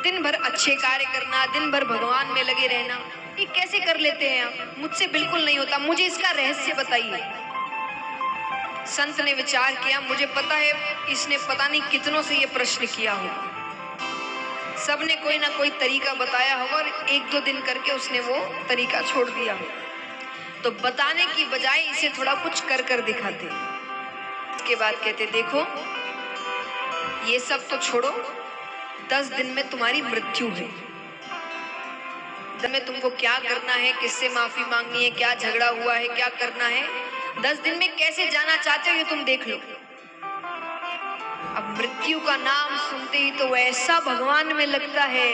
दिन भर अच्छे कार्य करना, दिन भर भगवान में लगे रहना, ये कैसे कर लेते हैं आप? मुझसे बिल्कुल नहीं होता, मुझे इसका रहस्य बताइए। संत ने विचार किया, मुझे पता है इसने पता नहीं कितनों से ये प्रश्न किया होगा, सबने कोई ना कोई तरीका बताया होगा और एक दो दिन करके उसने वो तरीका छोड़ दिया। तो बताने की बजाय इसे थोड़ा कुछ कर कर दिखाते। इसके बाद कहते, देखो ये सब तो छोड़ो, 10 दिन में तुम्हारी मृत्यु है। में तुमको क्या करना है, किससे माफी मांगनी है, क्या झगड़ा हुआ है, क्या करना है, 10 दिन में कैसे जाना चाहते हो ये तुम देख लो। अब मृत्यु का नाम सुनते ही तो ऐसा भगवान में लगता है,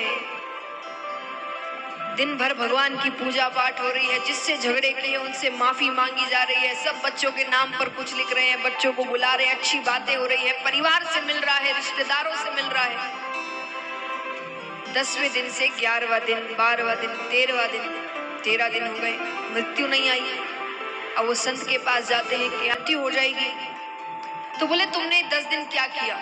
दिन भर भगवान की पूजा पाठ हो रही है, जिससे झगड़े किए उनसे माफी मांगी जा रही है, सब बच्चों के नाम पर कुछ लिख रहे हैं, बच्चों को बुला रहे हैं, अच्छी बातें हो रही है, परिवार से मिल रहा है, रिश्तेदारों से मिल रहा है। 10वें दिन से 11वां दिन, 12वां दिन, 13वां दिन, 13 दिन हो गए, मृत्यु नहीं आई। अब वो संत के पास जाते हैं कि मृत्यु हो जाएगी। तो बोले तुमने 10 दिन क्या किया?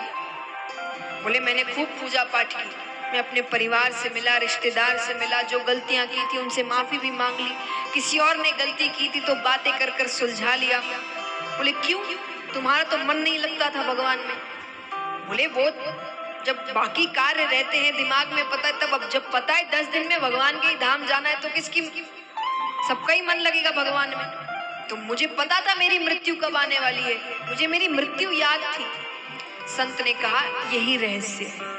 बोले मैंने खूब पूजा पाठ की, मैं अपने परिवार से मिला, रिश्तेदार से मिला, जो गलतियां की थी उनसे माफी भी मांग ली, किसी और ने गलती की थी तो बातें कर कर सुलझा लिया। बोले क्यों, तुम्हारा तो मन नहीं लगता था भगवान में? बोले वो जब बाकी कार्य रहते हैं दिमाग में पता है तब, अब जब पता है 10 दिन में भगवान के ही धाम जाना है तो किसकी, सबका ही मन लगेगा भगवान में। तो मुझे पता था मेरी मृत्यु कब आने वाली है, मुझे मेरी मृत्यु याद थी। संत ने कहा यही रहस्य है,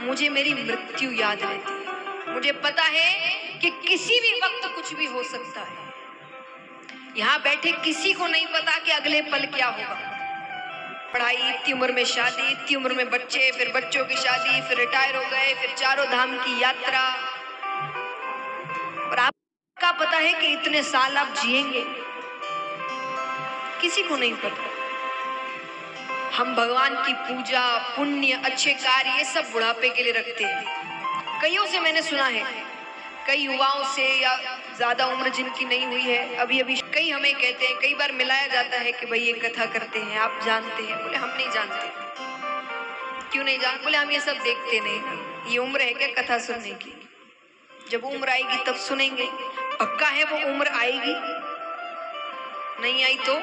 मुझे मेरी मृत्यु याद रहती है, मुझे पता है कि किसी भी वक्त कुछ भी हो सकता है। यहाँ बैठे किसी को नहीं पता कि अगले पल क्या होगा। पढ़ाई, इतनी उम्र में शादी, इतनी उम्र में बच्चे, फिर बच्चों की शादी, फिर रिटायर हो गए, फिर चारों धाम की यात्रा, और आपका पता है कि इतने साल आप जिएंगे, किसी को नहीं पता। हम भगवान की पूजा, पुण्य, अच्छे कार्य ये सब बुढ़ापे के लिए रखते हैं। कईयों से मैंने सुना है, कई युवाओं से या ज्यादा उम्र जिनकी नहीं हुई है अभी अभी, कई हमें कहते हैं, कई बार मिलाया जाता है कि भाई ये कथा करते हैं, आप जानते हैं? बोले हम नहीं जानते। क्यों नहीं जानते? बोले हम ये सब देखते नहीं, ये उम्र है क्या कथा सुनने की? जब उम्र आएगी तब सुनेंगे। पक्का है वो उम्र आएगी, नहीं आई तो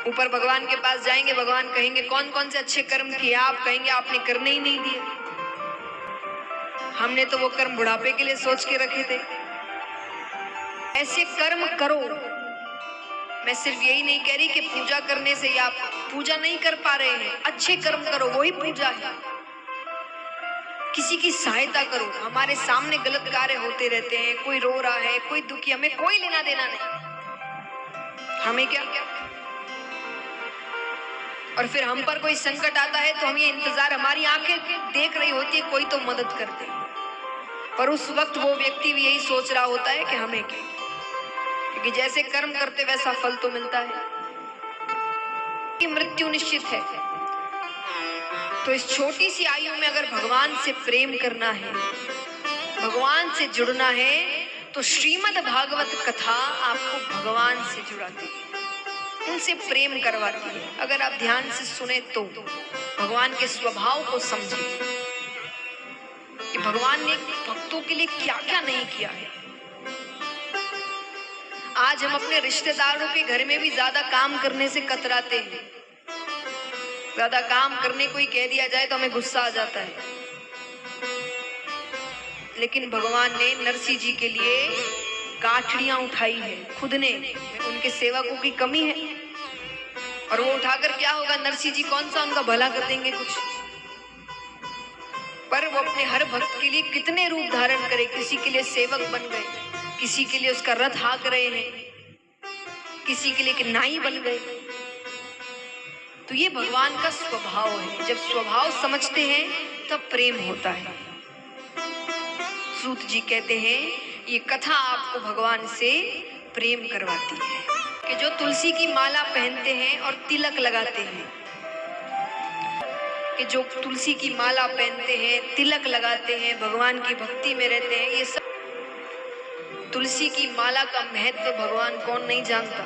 ऊपर भगवान के पास जाएंगे, भगवान कहेंगे कौन कौन से अच्छे कर्म किए? आप कहेंगे आपने करने ही नहीं दिए, हमने तो वो कर्म बुढ़ापे के लिए सोच के रखे थे। ऐसे कर्म करो। मैं सिर्फ यही नहीं कह रही कि पूजा करने से या पूजा नहीं कर पा रहे हैं, अच्छे कर्म करो, वही पूजा है। किसी की सहायता करो। हमारे सामने गलत कार्य होते रहते हैं, कोई रो रहा है, कोई दुखी, हमें कोई लेना देना नहीं, हमें क्या। और फिर हम पर कोई संकट आता है तो हम ये इंतजार, हमारी आंखें देख रही होती है कोई तो मदद करते हैं, पर उस वक्त वो व्यक्ति भी यही सोच रहा होता है कि हमें क्या, क्योंकि जैसे कर्म करते वैसा फल तो मिलता है। कि मृत्यु निश्चित है, तो इस छोटी सी आयु में अगर भगवान से प्रेम करना है, भगवान से जुड़ना है, तो श्रीमद् भागवत कथा आपको भगवान से जुड़ाती है, उनसे प्रेम करवाती है। अगर आप ध्यान से सुने तो भगवान के स्वभाव को समझें कि भगवान ने भक्तों के लिए क्या क्या नहीं किया है। आज हम अपने रिश्तेदारों के घर में भी ज्यादा काम करने से कतराते हैं, ज्यादा काम करने को ही कह दिया जाए तो हमें गुस्सा आ जाता है। लेकिन भगवान ने नरसिंह जी के लिए काठड़ियां उठाई है खुद ने, उनके सेवकों की कमी है, और वो उठाकर क्या होगा, नरसिंह जी कौन सा उनका भला कर देंगे कुछ, पर वो अपने हर भक्त के लिए कितने रूप धारण करे। किसी के लिए सेवक बन गए, किसी के लिए उसका रथ हाँक रहे हैं, किसी के लिए कि नाई बन गए। तो ये भगवान का स्वभाव है, जब स्वभाव समझते हैं तब प्रेम होता है। सूत जी कहते हैं ये कथा आपको भगवान से प्रेम करवाती है कि जो तुलसी की माला पहनते हैं और तिलक लगाते हैं, कि जो तुलसी की माला पहनते हैं, तिलक लगाते हैं, भगवान की भक्ति में रहते हैं, ये सब तुलसी की माला का महत्व भगवान कौन नहीं जानता।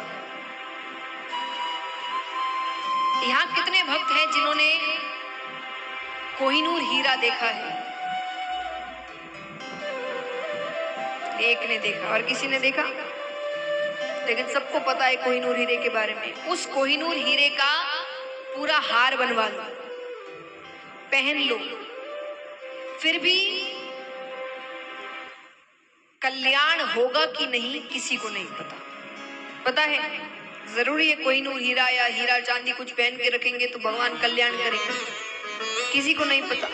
यहाँ कितने भक्त हैं जिन्होंने कोहिनूर हीरा देखा है? एक ने देखा और किसी ने देखा, लेकिन सबको पता है कोहिनूर हीरे के बारे में। उस कोहिनूर हीरे का पूरा हार बनवा लो, पहन लो, फिर भी कल्याण होगा कि नहीं किसी को नहीं पता। पता है जरूरी है कोहिनूर हीरा या हीरा चांदी कुछ पहन के रखेंगे तो भगवान कल्याण करेंगे? किसी को नहीं पता।